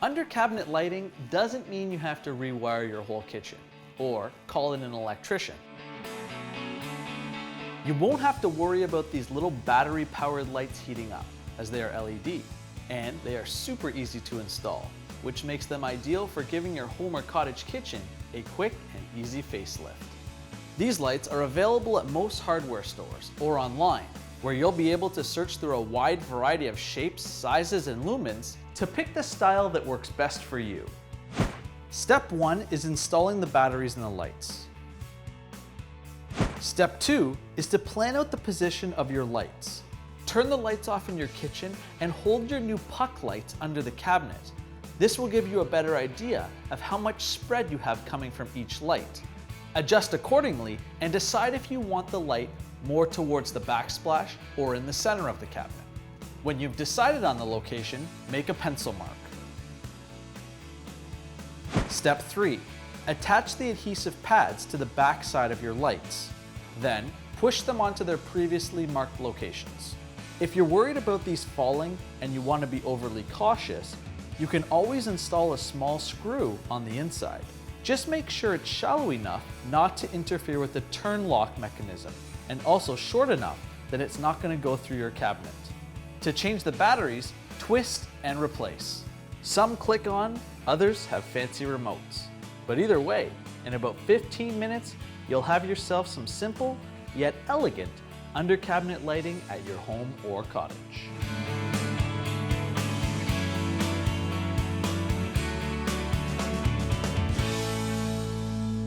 Under cabinet lighting doesn't mean you have to rewire your whole kitchen or call in an electrician. You won't have to worry about these little battery-powered lights heating up, as they are LED, and they are super easy to install, which makes them ideal for giving your home or cottage kitchen a quick and easy facelift. These lights are available at most hardware stores or online, where you'll be able to search through a wide variety of shapes, sizes, and lumens to pick the style that works best for you. Step 1 is installing the batteries in the lights. Step 2 is to plan out the position of your lights. Turn the lights off in your kitchen and hold your new puck lights under the cabinet. This will give you a better idea of how much spread you have coming from each light. Adjust accordingly and decide if you want the light more towards the backsplash or in the center of the cabinet. When you've decided on the location, make a pencil mark. Step 3. Attach the adhesive pads to the back side of your lights. Then, push them onto their previously marked locations. If you're worried about these falling and you want to be overly cautious, you can always install a small screw on the inside. Just make sure it's shallow enough not to interfere with the turn lock mechanism, and also short enough that it's not going to go through your cabinet. To change the batteries, twist and replace. Some click on, others have fancy remotes. But either way, in about 15 minutes, you'll have yourself some simple yet elegant under cabinet lighting at your home or cottage.